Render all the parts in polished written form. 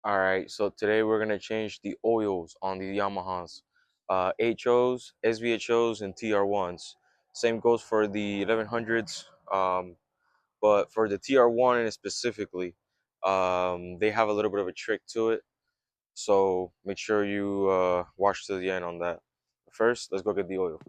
Alright, so today we're gonna change the oils on the Yamahas. HOs, SVHOs, and TR1s. Same goes for the 1100s, but for the TR1 specifically, they have a little bit of a trick to it. So make sure you watch to the end on that. First, let's go get the oil.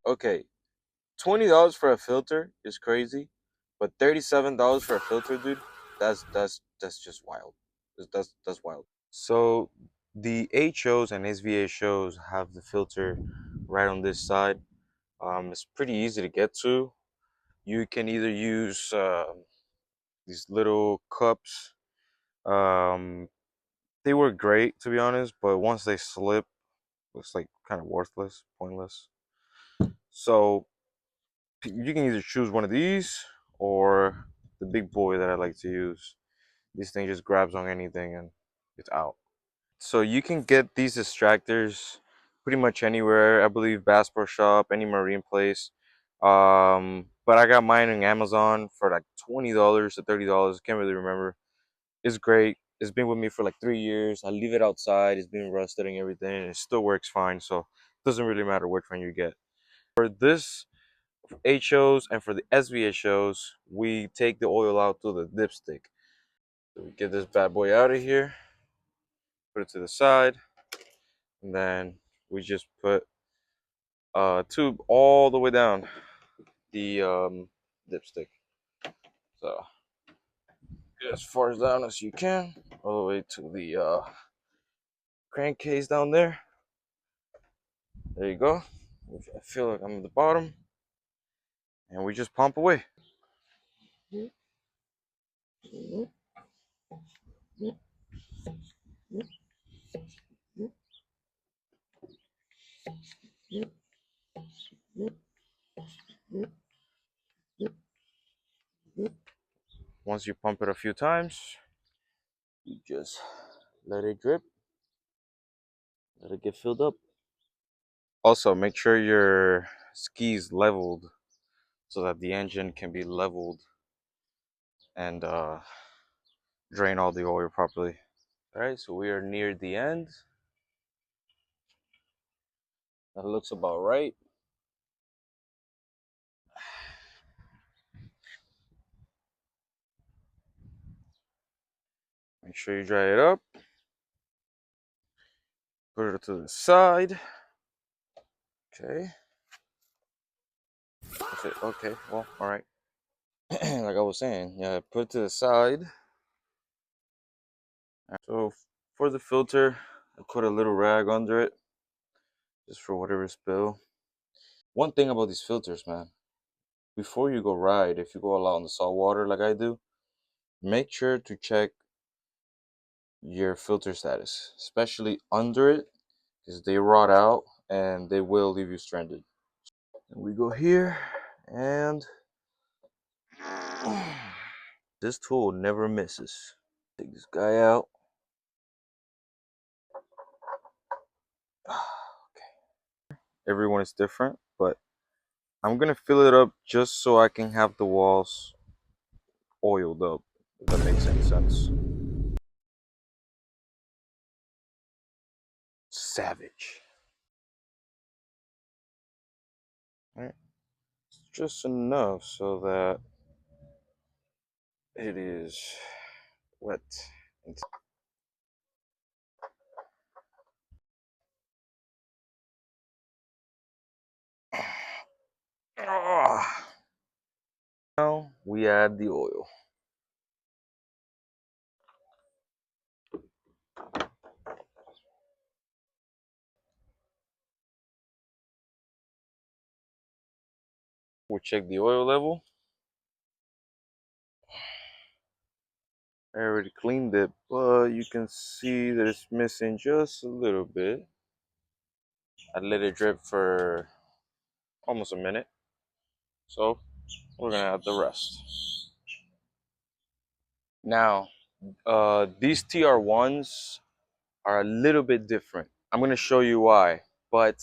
Okay, $20 for a filter is crazy, but $37 for a filter, dude, that's just wild. That's wild. So the HOs and SVHOs have the filter right on this side. It's pretty easy to get to. You can either use these little cups. Um, they work great to be honest, but once they slip, it's like kind of worthless, pointless. So you can either choose one of these or the big boy that I like to use. This thing just grabs on anything and it's out. So you can get these distractors pretty much anywhere. I believe Bass Pro Shop, any marine place. But I got mine on Amazon for like $20 to $30. Can't really remember. It's great. It's been with me for like 3 years. I leave it outside. It's been rusted and everything, and it still works fine. So it doesn't really matter which one you get. For this HOs and for the SVHOs, we take the oil out to the dipstick. So we get this bad boy out of here, put it to the side, and then we just put a tube all the way down the dipstick. So get as far down as you can, all the way to the crankcase down there. There you go. I feel like I'm at the bottom, and we just pump away. Once you pump it a few times, you just let it drip, let it get filled up. Also, make sure your ski's leveled so that the engine can be leveled and drain all the oil properly. All right, so we are near the end. That looks about right. Make sure you dry it up. Put it to the side. Okay. Okay, well, all right. Like I was saying, yeah, put it to the side. So for the filter, I put a little rag under it, just for whatever spill. One thing about these filters, man, before you go ride, if you go out on the salt water like I do, make sure to check your filter status, especially under it, because they rot out and they will leave you stranded. And we go here, and this tool never misses. Take this guy out. Everyone is different, but I'm gonna fill it up just so I can have the walls oiled up, if that makes any sense. Savage. All right, just enough so that it is wet. Now we add the oil. check the oil level. I already cleaned it, but you can see that it's missing just a little bit. I let it drip for almost a minute, so we're gonna add the rest. Now, these TR1s are a little bit different. I'm gonna show you why, but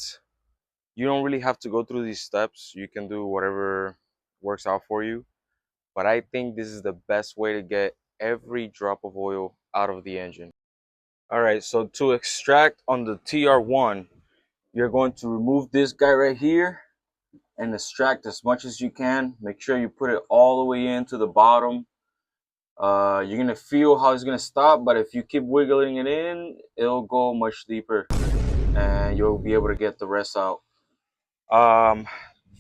you don't really have to go through these steps. You can do whatever works out for you. But I think this is the best way to get every drop of oil out of the engine. All right, so to extract on the TR1, you're going to remove this guy right here and extract as much as you can. Make sure you put it all the way into the bottom. You're gonna feel how it's gonna stop, but if you keep wiggling it in, it'll go much deeper and you'll be able to get the rest out. Um,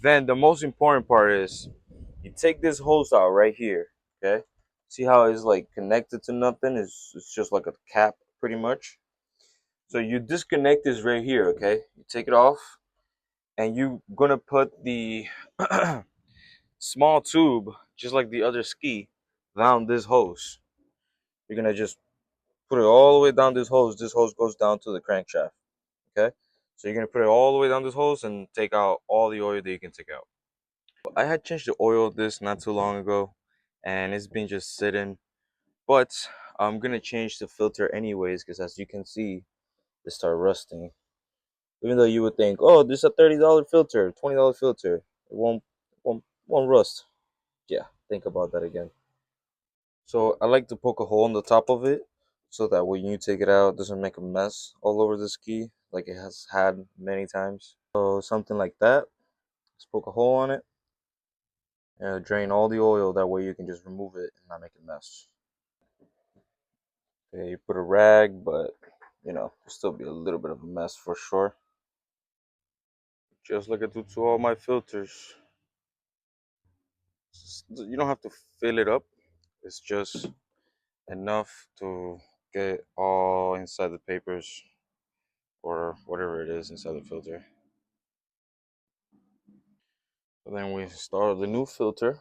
then the most important part is you take this hose out right here, okay? See how it's like connected to nothing? It's just like a cap pretty much. So you disconnect this right here, okay? You take it off and you're gonna put the small tube, just like the other ski, down this hose. You're gonna just put it all the way down this hose. This hose goes down to the crankshaft, okay? So you're gonna put it all the way down this hose and take out all the oil that you can take out. I had changed the oil of this not too long ago and it's been just sitting, but I'm gonna change the filter anyways because as you can see, it started rusting. Even though you would think, oh, this is a $30 filter, $20 filter, it won't rust. Yeah, think about that again. So I like to poke a hole in the top of it so that when you take it out, it doesn't make a mess all over the ski like it has had many times. So something like that, just poke a hole on it and drain all the oil. That way you can just remove it and not make a mess. Okay, you put a rag, but you know, there'll still be a little bit of a mess for sure. Just like I do to all my filters. You don't have to fill it up. It's just enough to get all inside the papers or whatever it is inside the filter. So then we start the new filter.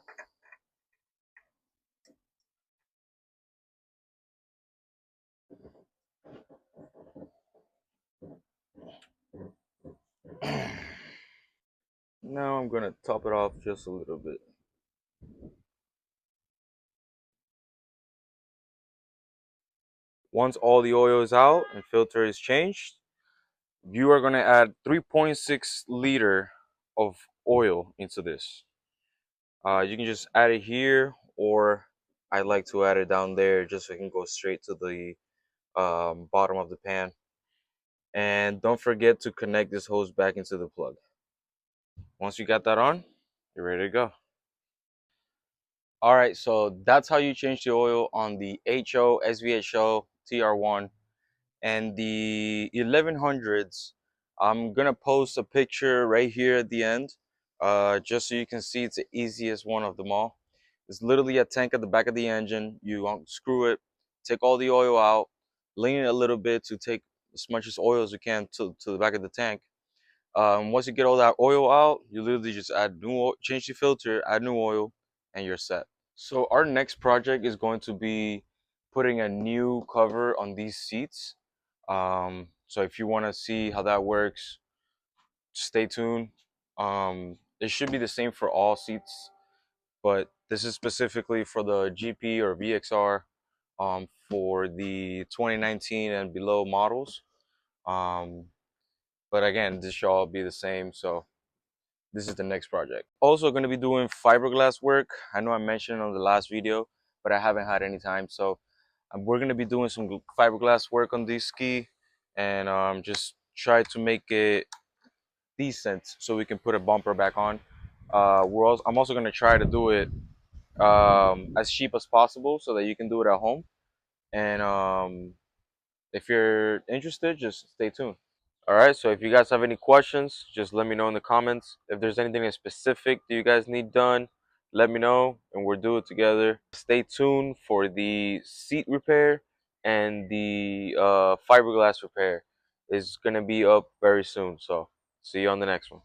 Now I'm gonna top it off just a little bit. Once all the oil is out and filter is changed, you are gonna add 3.6 liter of oil into this. You can just add it here, or I like to add it down there just so it can go straight to the bottom of the pan. And don't forget to connect this hose back into the plug. Once you got that on, you're ready to go. All right, so that's how you change the oil on the HO, SVHO, TR1, and the 1100s. I'm gonna post a picture right here at the end, just so you can see it's the easiest one of them all. It's literally a tank at the back of the engine. You unscrew it, take all the oil out, lean it a little bit to take as much as oil as you can to the back of the tank. Once you get all that oil out, you literally just add new oil, change the filter, add new oil, and you're set. So our next project is going to be putting a new cover on these seats. So if you want to see how that works, stay tuned. It should be the same for all seats, but this is specifically for the GP or VXR, for the 2019 and below models. Um, but again, this should all be the same. So this is the next project. Also going to be doing fiberglass work. I know I mentioned on the last video, but I haven't had any time. So we're going to be doing some fiberglass work on this ski and just try to make it decent so we can put a bumper back on. I'm also going to try to do it as cheap as possible so that you can do it at home. And if you're interested, just stay tuned. All right, so if you guys have any questions, just let me know in the comments. If there's anything in specific that you guys need done, let me know and we'll do it together. Stay tuned for the seat repair and the fiberglass repair is going to be up very soon. So see you on the next one.